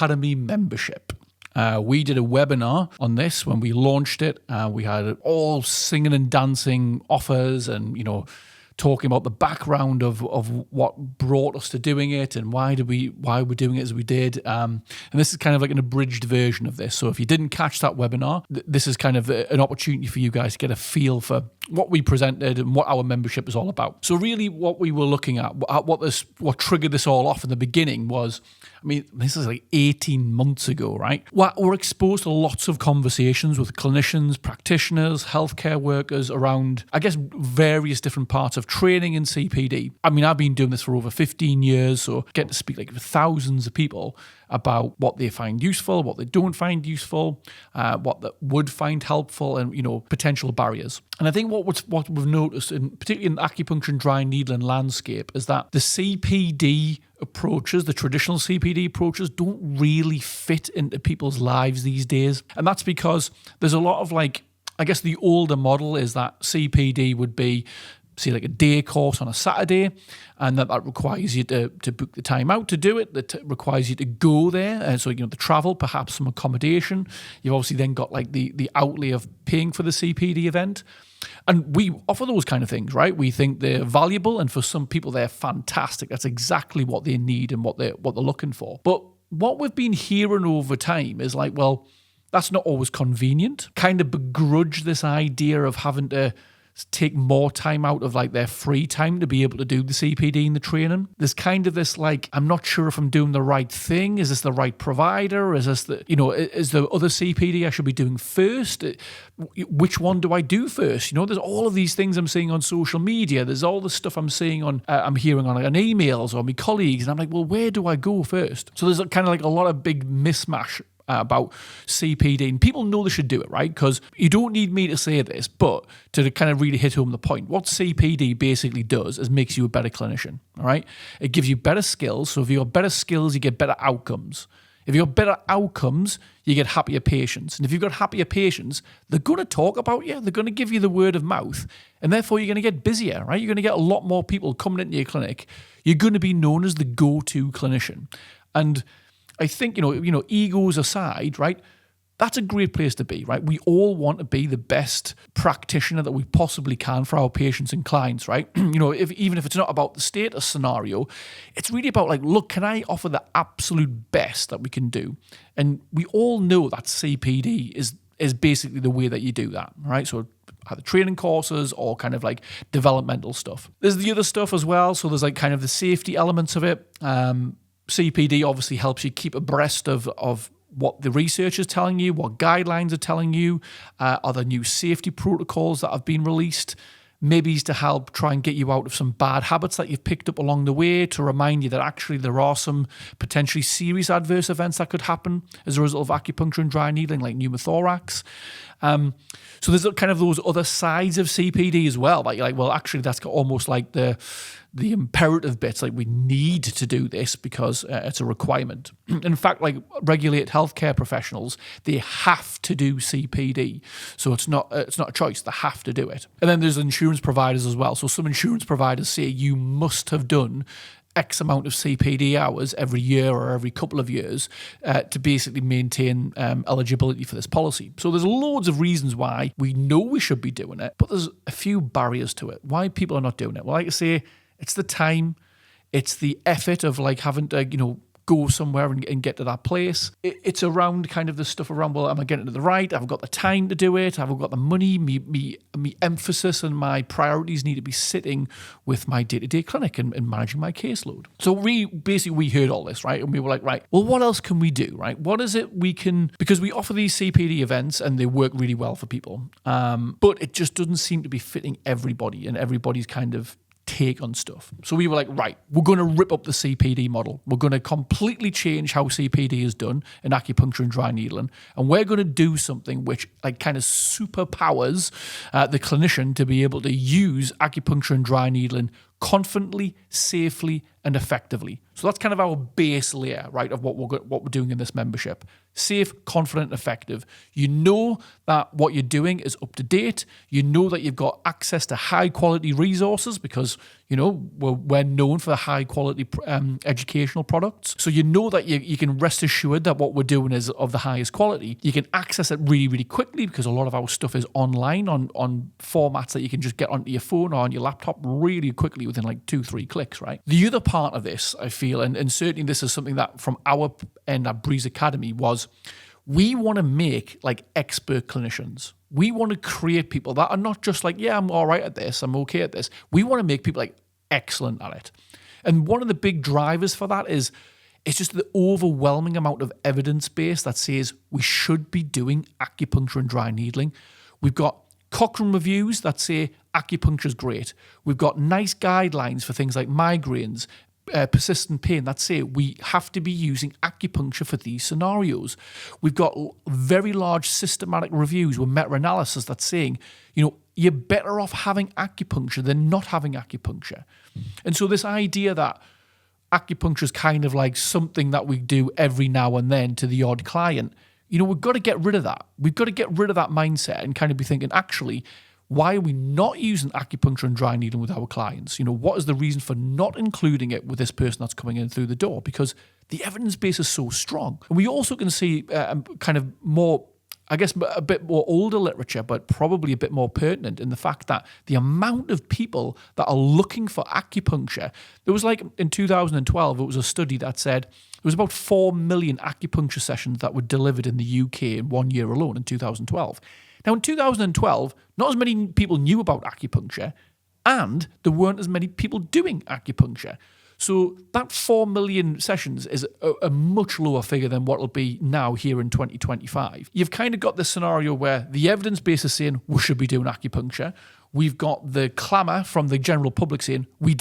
Academy membership. We did a webinar on this when we launched it. We had all singing and dancing offers and, talking about the background of what brought us to doing it and why we're doing it as we did. And this is kind of like an abridged version of this. So if you didn't catch that webinar, this is kind of an opportunity for you guys to get a feel for what we presented and what our membership is all about. So really what we were looking at, what triggered this all off in the beginning was, this is like 18 months ago, right? We're exposed to lots of conversations with clinicians, practitioners, healthcare workers around, I guess, various different parts of training in CPD. I've been doing this for over 15 years, so I get to speak with thousands of people about what they find useful, what they don't find useful, what they would find helpful, and potential barriers. And I think what we've noticed, particularly in the acupuncture and dry needling landscape, is that the CPD approaches, the traditional CPD approaches, don't really fit into people's lives these days. And that's because there's a lot of the older model is that CPD would be, say, like a day course on a Saturday, and that requires you to book the time out to do it. That requires you to go there, so the travel, perhaps some accommodation. You've obviously then got the outlay of paying for the CPD event. And we offer those kind of things, right? We think they're valuable, and for some people they're fantastic. That's exactly what they need and what they're looking for. But what we've been hearing over time is that's not always convenient. Kind of begrudge this idea of having to take more time out of their free time to be able to do the CPD and the training. There's kind of this I'm not sure if I'm doing the right thing. Is this the right provider? Is this is the other CPD I should be doing first? Which one do I do first? There's all of these things I'm seeing on social media. There's all the stuff I'm seeing I'm hearing on emails or my colleagues, and I'm like, well, where do I go first? So there's kind of a lot of big mismatch about CPD, and people know they should do it, right? Because you don't need me to say this, but to kind of really hit home the point, what CPD basically does is makes you a better clinician, all right? It gives you better skills. So if you've got better skills, you get better outcomes. If you've got better outcomes, you get happier patients. And if you've got happier patients, they're going to talk about you. They're going to give you the word of mouth. And therefore, you're going to get busier, right? You're going to get a lot more people coming into your clinic. You're going to be known as the go-to clinician. And I think, egos aside, right, that's a great place to be, right? We all want to be the best practitioner that we possibly can for our patients and clients, right? Even if it's not about the status scenario, it's really about look, can I offer the absolute best that we can do? And we all know that CPD is basically the way that you do that, right? So either training courses or kind of developmental stuff. There's the other stuff as well. So there's kind of the safety elements of it. CPD obviously helps you keep abreast of what the research is telling you, what guidelines are telling you, are there new safety protocols that have been released, maybe to help try and get you out of some bad habits that you've picked up along the way, to remind you that actually there are some potentially serious adverse events that could happen as a result of acupuncture and dry needling, like pneumothorax. So there's kind of those other sides of CPD as well. Well, actually that's almost like the imperative bits, we need to do this because it's a requirement. In fact, regulated healthcare professionals, they have to do CPD. So it's not a choice, they have to do it. And then there's insurance providers as well. So some insurance providers say you must have done X amount of CPD hours every year or every couple of years to basically maintain eligibility for this policy. So there's loads of reasons why we know we should be doing it, but there's a few barriers to it. Why people are not doing it? Well, like I say, it's the time, it's the effort of having to, go somewhere and get to that place. It's around kind of the stuff around, well, am I getting to the right? Have I got the time to do it? Have I got the money? Me emphasis and my priorities need to be sitting with my day-to-day clinic and managing my caseload. So we heard all this, right? And we were like, right, well, what else can we do, right? What is it we can, because we offer these CPD events and they work really well for people, but it just doesn't seem to be fitting everybody and everybody's kind of take on stuff. So we were like, right, we're going to rip up the CPD model. We're going to completely change how CPD is done in acupuncture and dry needling. And we're going to do something which kind of superpowers the clinician to be able to use acupuncture and dry needling confidently, safely, and effectively. So that's kind of our base layer, right, of what we're doing in this membership. Safe, confident, effective. You know that what you're doing is up to date. You know that you've got access to high quality resources because, we're known for the high quality educational products. So you know that you can rest assured that what we're doing is of the highest quality. You can access it really, really quickly because a lot of our stuff is online on formats that you can just get onto your phone or on your laptop really quickly within like 2-3 clicks, right? The other part of this, I feel, and certainly this is something that from our end at Breeze Academy was, we want to make like expert clinicians. We want to create people that are not just like, yeah, I'm all right at this, I'm okay at this. We want to make people like excellent at it. And one of the big drivers for that is it's just the overwhelming amount of evidence base that says we should be doing acupuncture and dry needling. We've got Cochrane reviews that say acupuncture is great. We've got nice guidelines for things like migraines, persistent pain that say we have to be using acupuncture for these scenarios. We've got very large systematic reviews with meta-analysis that's saying, you're better off having acupuncture than not having acupuncture. And so this idea that acupuncture is kind of like something that we do every now and then to the odd client, we've got to get rid of that. We've got to get rid of that mindset and kind of be thinking, actually, why are we not using acupuncture and dry needling with our clients? What is the reason for not including it with this person that's coming in through the door? Because the evidence base is so strong. And we also can see kind of more, I guess, a bit more older literature, but probably a bit more pertinent in the fact that the amount of people that are looking for acupuncture, there was like in 2012, it was a study that said there was about 4 million acupuncture sessions that were delivered in the UK in 1 year alone in 2012. Now, in 2012, not as many people knew about acupuncture, and there weren't as many people doing acupuncture. So that 4 million sessions is a much lower figure than what it'll be now here in 2025. You've kind of got this scenario where the evidence base is saying we should be doing acupuncture. We've got the clamour from the general public saying we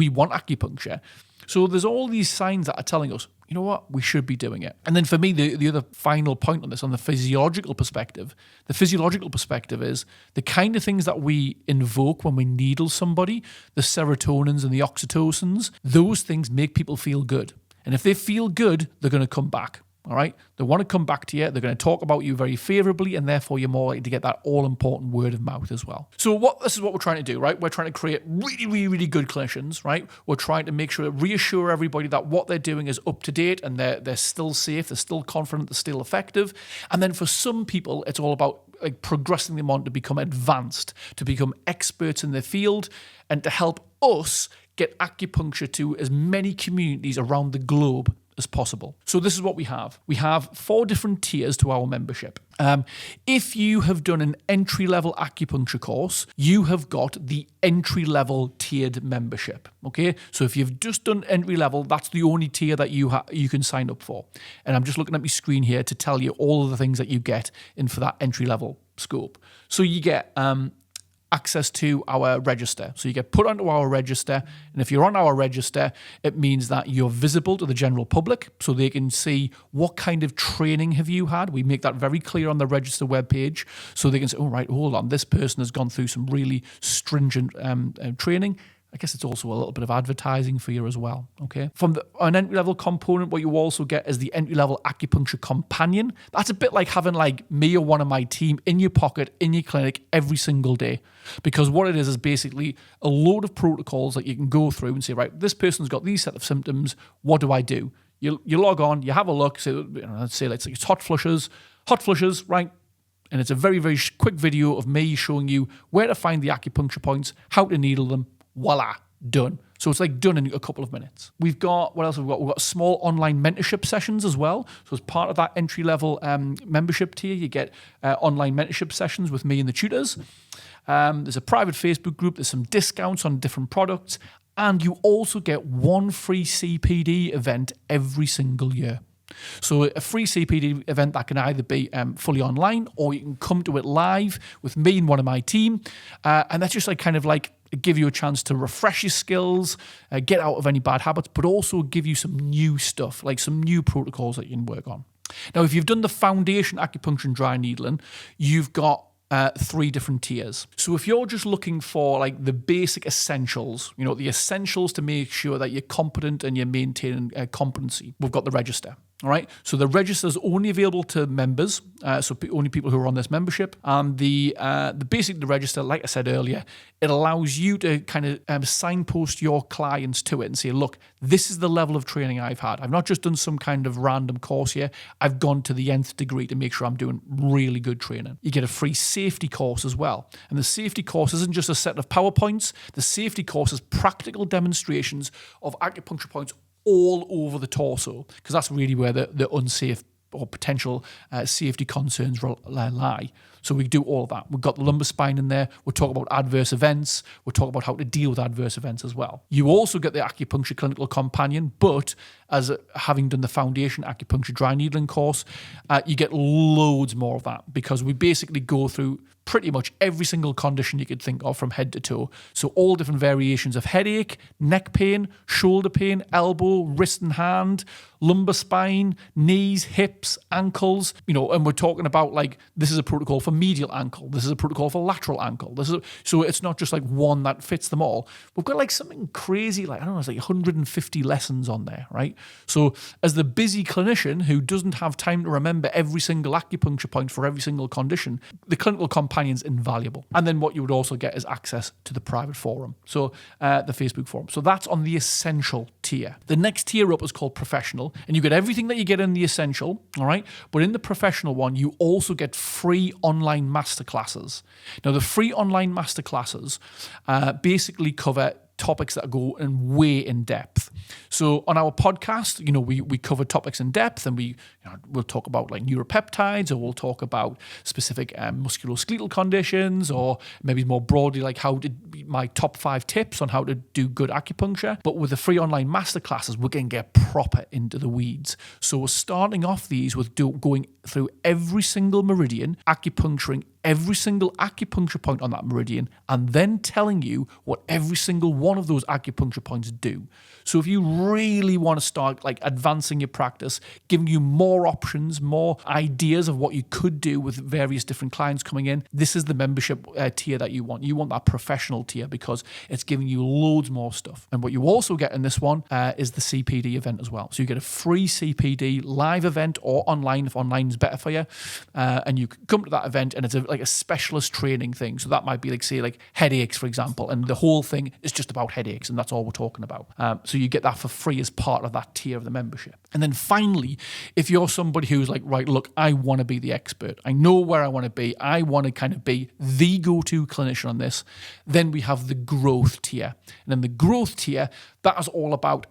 want acupuncture. So there's all these signs that are telling us, you know what, we should be doing it. And then for me, the other final point on this, on the physiological perspective is the kind of things that we invoke when we needle somebody, the serotonins and the oxytocins, those things make people feel good. And if they feel good, they're going to come back. All right. They want to come back to you. They're going to talk about you very favorably, and therefore you're more likely to get that all-important word of mouth as well. So this is what we're trying to do, right? We're trying to create really, really, really good clinicians, right? We're trying to make sure, reassure everybody that what they're doing is up to date and they're still safe, they're still confident, they're still effective. And then for some people, it's all about like progressing them on to become advanced, to become experts in their field, and to help us get acupuncture to as many communities around the globe as possible. So this is what we have. We have 4 different tiers to our membership. If you have done an entry-level acupuncture course, you have got the entry-level tiered membership. Okay, so if you've just done entry-level, that's the only tier that you can sign up for. And I'm just looking at my screen here to tell you all of the things that you get in for that entry-level scope. So you get access to our register. So you get put onto our register, and if you're on our register, it means that you're visible to the general public, so they can see what kind of training have you had. We make that very clear on the register webpage, so they can say, oh, right, hold on, this person has gone through some really stringent training. I guess it's also a little bit of advertising for you as well, okay? From an entry-level component, what you also get is the entry-level acupuncture companion. That's a bit like having like me or one of my team in your pocket, in your clinic every single day. Because what it is basically a load of protocols that you can go through and say, right, this person's got these set of symptoms, what do I do? You log on, you have a look, say, let's say it's hot flushes, right? And it's a very, very quick video of me showing you where to find the acupuncture points, how to needle them. Voila, done. So it's like done in a couple of minutes. We've got, what else have we got? We've got small online mentorship sessions as well. So as part of that entry-level membership tier, you get online mentorship sessions with me and the tutors. There's a private Facebook group. There's some discounts on different products. And you also get one free CPD event every single year. So a free CPD event that can either be fully online, or you can come to it live with me and one of my team. And that's just like kind of like give you a chance to refresh your skills, get out of any bad habits, but also give you some new stuff, like some new protocols that you can work on. Now, if you've done the foundation acupuncture and dry needling, you've got 3 different tiers. So if you're just looking for like the basic essentials, the essentials to make sure that you're competent and you're maintaining competency, we've got the register. All right. So the register is only available to members, so only people who are on this membership. And the basic the register, like I said earlier, it allows you to kind of signpost your clients to it and say, look, this is the level of training I've had. I've not just done some kind of random course here. I've gone to the nth degree to make sure I'm doing really good training. You get a free safety course as well. And the safety course isn't just a set of PowerPoints. The safety course is practical demonstrations of acupuncture points all over the torso, because that's really where the unsafe or potential safety concerns lie. So we do all of that. We've got the lumbar spine in there. We'll talk about adverse events. We'll talk about how to deal with adverse events as well. You also get the acupuncture clinical companion, but as having done the foundation acupuncture dry needling course, you get loads more of that, because we basically go through pretty much every single condition you could think of from head to toe. So all different variations of headache, neck pain, shoulder pain, elbow, wrist and hand, lumbar spine, knees, hips, ankles, and we're talking about like, this is a protocol for medial ankle. This is a protocol for lateral ankle. So it's not just like one that fits them all. We've got like something crazy, like, I don't know, it's like 150 lessons on there, right? So as the busy clinician who doesn't have time to remember every single acupuncture point for every single condition, the clinical companion's invaluable. And then what you would also get is access to the private forum. So the Facebook forum. So that's on the essential tier. The next tier up is called professional, and you get everything that you get in the essential, all right? But in the professional one, you also get free online masterclasses. Now, the free online masterclasses basically cover topics that go in way in depth. So on our podcast, we cover topics in depth, and we'll talk about like neuropeptides, or we'll talk about specific musculoskeletal conditions, or maybe more broadly like my top 5 tips on how to do good acupuncture. But with the free online masterclasses, we're going to get proper into the weeds. So we're starting off these with going through every single meridian, acupuncturing every single acupuncture point on that meridian, and then telling you what every single one of those acupuncture points do. So if you really want to start like advancing your practice, giving you more options, more ideas of what you could do with various different clients coming in, this is the membership tier that you want. You want that professional tier, because it's giving you loads more stuff. And what you also get in this one is the CPD event as well. So you get a free CPD live event, or online if online is better for you. And you can come to that event, and it's like a specialist training thing. So that might be like, say, like headaches, for example, and the whole thing is just about headaches, and that's all we're talking about. So you get that for free as part of that tier of the membership. And then finally, if you're somebody who's like, right, look, I want to be the expert, I know where I want to be, I want to kind of be the go-to clinician on this, then we have the growth tier. And then the growth tier, that is all about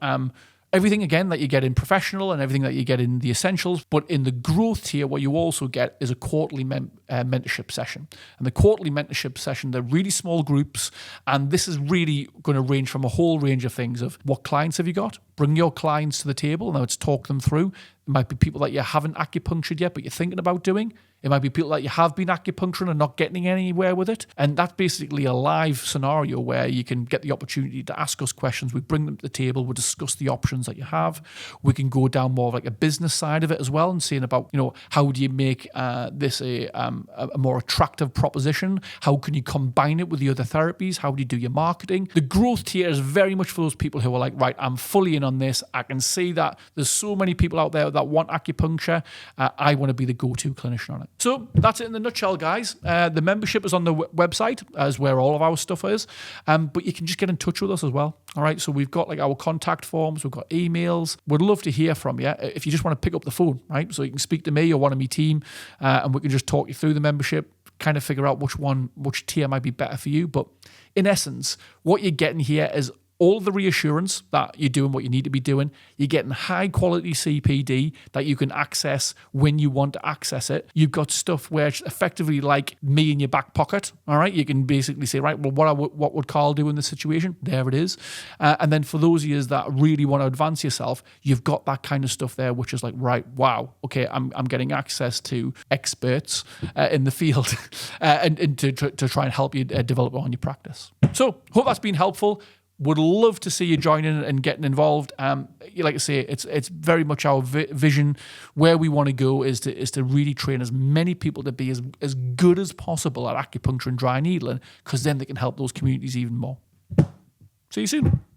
everything, again, that you get in professional and everything that you get in the essentials. But in the growth tier, what you also get is a quarterly mentorship session. And the quarterly mentorship session, they're really small groups. And this is really going to range from a whole range of things of what clients have you got? Bring your clients to the table, and let's talk them through. It might be people that you haven't acupunctured yet, but you're thinking about doing. It might be people that you have been acupuncturing and not getting anywhere with it. And that's basically a live scenario where you can get the opportunity to ask us questions. We bring them to the table. We discuss the options that you have. We can go down more of like a business side of it as well, and saying about, how do you make this a more attractive proposition? How can you combine it with the other therapies? How do you do your marketing? The growth tier is very much for those people who are like, right, I'm fully in on this. I can see that there's so many people out there that want acupuncture. I want to be the go-to clinician on it. So that's it in the nutshell, guys. The membership is on the website, as where all of our stuff is. But you can just get in touch with us as well. All right. So we've got like our contact forms. We've got emails. We'd love to hear from you if you just want to pick up the phone, right? So you can speak to me or one of my team, and we can just talk you through the membership, kind of figure out which tier might be better for you. But in essence, what you're getting here is all the reassurance that you're doing what you need to be doing. You're getting high quality CPD that you can access when you want to access it. You've got stuff where it's effectively like me in your back pocket. All right. You can basically say, right, well, what would Carl do in this situation? There it is. And then for those of you that really want to advance yourself, you've got that kind of stuff there, which is like, right, wow, okay, I'm getting access to experts in the field and to try and help you develop on your practice. So hope that's been helpful. Would love to see you joining and getting involved. Like I say, it's very much our vision. Where we want to go is to really train as many people to be as good as possible at acupuncture and dry needling, because then they can help those communities even more. See you soon.